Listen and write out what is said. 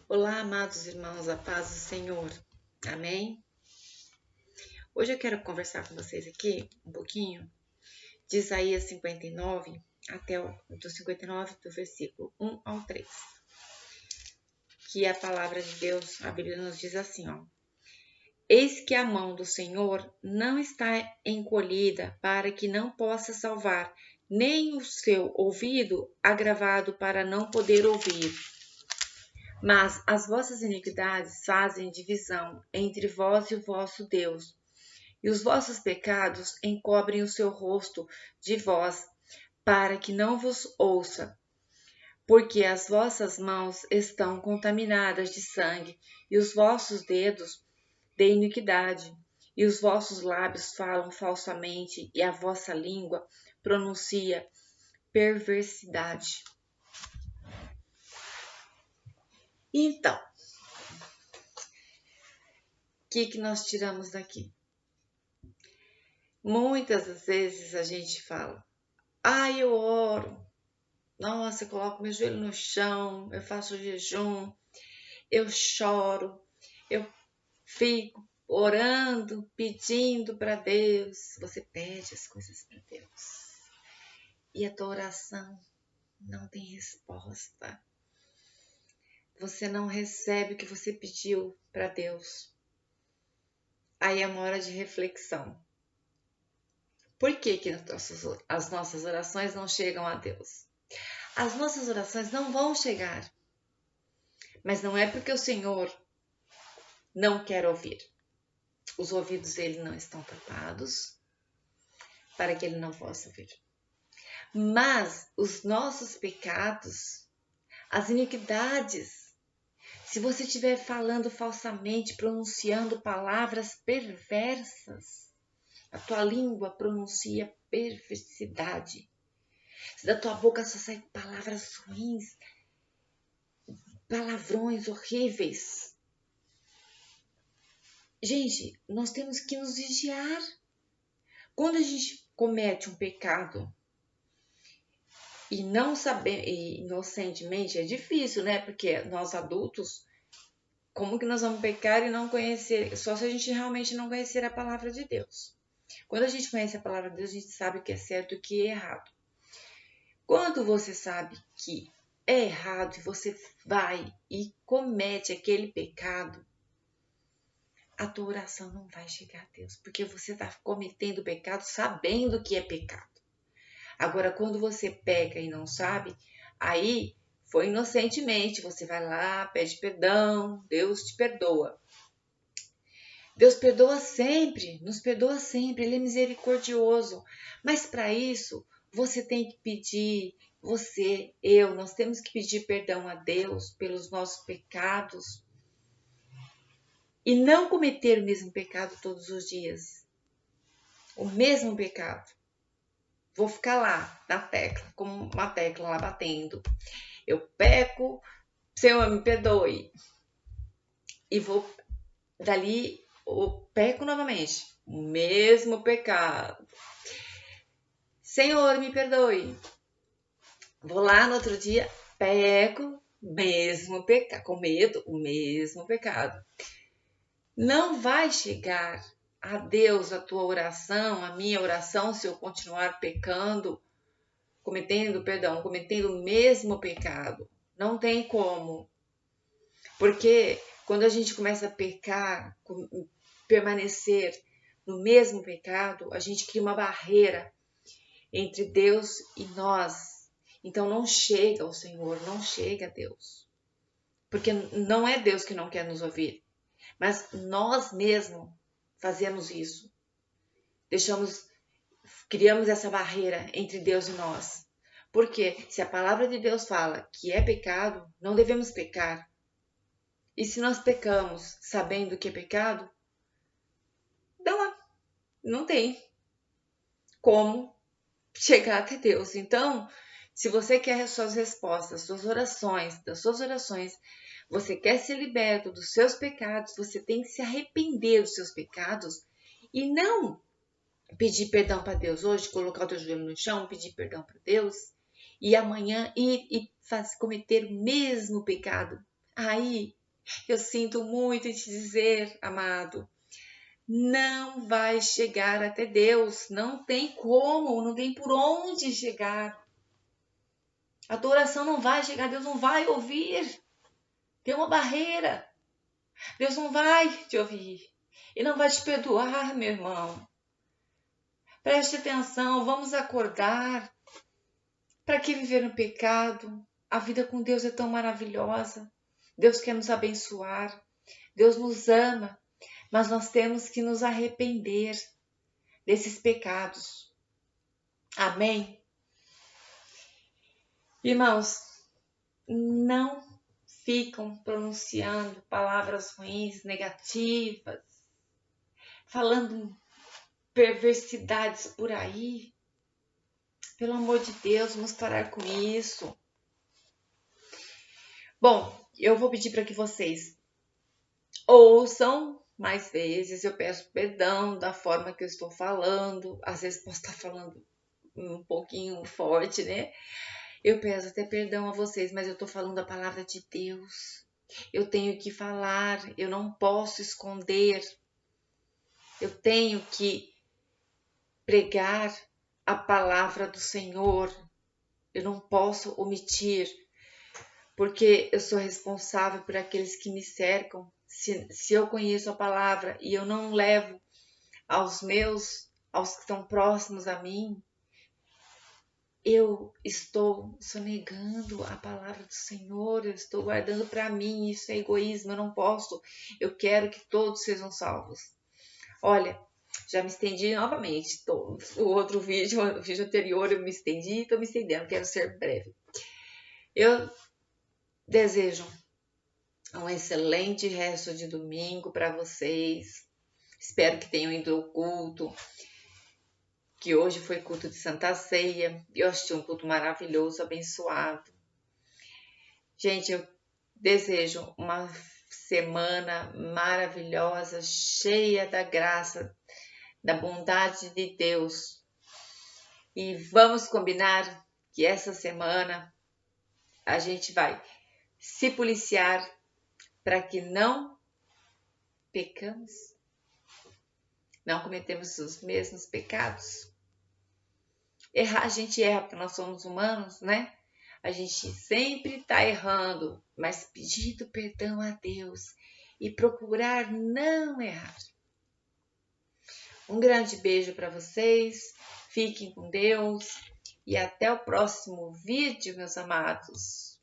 Olá, amados irmãos, a paz do Senhor. Amém? Hoje eu quero conversar com vocês aqui um pouquinho de Isaías 59, até do 59 do versículo 1 ao 3. Que a palavra de Deus, a Bíblia nos diz assim, ó. Eis que a mão do Senhor não está encolhida para que não possa salvar, nem o seu ouvido agravado para não poder ouvir. Mas as vossas iniquidades fazem divisão entre vós e o vosso Deus, e os vossos pecados encobrem o seu rosto de vós, para que não vos ouça. Porque as vossas mãos estão contaminadas de sangue, e os vossos dedos de iniquidade, e os vossos lábios falam falsamente, e a vossa língua pronuncia perversidade. Então, o que nós tiramos daqui? Muitas das vezes a gente fala, eu oro, nossa, eu coloco meu joelho no chão, eu faço jejum, eu choro, eu fico orando, pedindo para Deus. Você pede as coisas para Deus e a tua oração não tem resposta. Você não recebe o que você pediu para Deus. Aí é uma hora de reflexão. Por que as nossas orações não chegam a Deus? As nossas orações não vão chegar. Mas não é porque o Senhor não quer ouvir. Os ouvidos dele não estão tapados para que ele não possa ouvir. Mas os nossos pecados, as iniquidades, se você estiver falando falsamente, pronunciando palavras perversas, a tua língua pronuncia perversidade. Se da tua boca só saem palavras ruins, palavrões horríveis. Gente, nós temos que nos vigiar. Quando a gente comete um pecado e não saber, inocentemente, é difícil, né? Porque nós adultos, como que nós vamos pecar e não conhecer? Só se a gente realmente não conhecer a palavra de Deus. Quando a gente conhece a palavra de Deus, a gente sabe o que é certo e o que é errado. Quando você sabe que é errado e você vai e comete aquele pecado, a tua oração não vai chegar a Deus, porque você está cometendo pecado sabendo que é pecado. Agora, quando você peca e não sabe, aí foi inocentemente, você vai lá, pede perdão, Deus te perdoa. Deus perdoa sempre, nos perdoa sempre, Ele é misericordioso. Mas para isso, você tem que pedir, nós temos que pedir perdão a Deus pelos nossos pecados, e não cometer o mesmo pecado todos os dias. O mesmo pecado. Vou ficar lá na tecla, como uma tecla lá batendo. Eu peco, Senhor, me perdoe. E vou dali, eu peco novamente. O mesmo pecado. Senhor, me perdoe. Vou lá no outro dia, peco, mesmo pecado. Com medo, o mesmo pecado. Não vai chegar a Deus a tua oração, a minha oração, se eu continuar pecando, cometendo o mesmo pecado. Não tem como. Porque quando a gente começa a pecar, permanecer no mesmo pecado, a gente cria uma barreira entre Deus e nós. Então não chega ao Senhor, não chega a Deus. Porque não é Deus que não quer nos ouvir. Mas nós mesmos fazemos isso. Criamos essa barreira entre Deus e nós. Porque se a palavra de Deus fala que é pecado, não devemos pecar. E se nós pecamos sabendo que é pecado, não tem como chegar até Deus. Então, se você quer as suas respostas, das suas orações, você quer ser liberto dos seus pecados, você tem que se arrepender dos seus pecados e não pedir perdão para Deus hoje, colocar o teu joelho no chão, pedir perdão para Deus e amanhã ir e cometer o mesmo pecado. Aí eu sinto muito em te dizer, amado, não vai chegar até Deus. Não tem como, não tem por onde chegar. A tua oração não vai chegar, Deus não vai ouvir. Tem uma barreira. Deus não vai te ouvir. E não vai te perdoar, meu irmão. Preste atenção, vamos acordar. Para que viver no pecado? A vida com Deus é tão maravilhosa. Deus quer nos abençoar. Deus nos ama. Mas nós temos que nos arrepender desses pecados. Amém? Irmãos, não ficam pronunciando palavras ruins, negativas, falando perversidades por aí. Pelo amor de Deus, vamos parar com isso. Bom, eu vou pedir para que vocês ouçam mais vezes. Eu peço perdão da forma que eu estou falando. Às vezes posso estar falando um pouquinho forte, né? Eu peço até perdão a vocês, mas eu estou falando a palavra de Deus. Eu tenho que falar, eu não posso esconder. Eu tenho que pregar a palavra do Senhor. Eu não posso omitir, porque eu sou responsável por aqueles que me cercam. Se eu conheço a palavra e eu não levo aos que estão próximos a mim, eu estou sonegando a palavra do Senhor, eu estou guardando para mim. Isso é egoísmo, eu não posso. Eu quero que todos sejam salvos. Olha, já me estendi novamente. O outro vídeo, o vídeo anterior, eu me estendi, estou me estendendo, quero ser breve. Eu desejo um excelente resto de domingo para vocês. Espero que tenham ido ao culto, que hoje foi culto de Santa Ceia. Eu assisti um culto maravilhoso, abençoado. Gente, eu desejo uma semana maravilhosa, cheia da graça, da bondade de Deus. E vamos combinar que essa semana a gente vai se policiar para que não pecamos, não cometemos os mesmos pecados. Errar, a gente erra porque nós somos humanos, né? A gente sempre está errando, mas pedindo perdão a Deus e procurar não errar. Um grande beijo para vocês, fiquem com Deus e até o próximo vídeo, meus amados.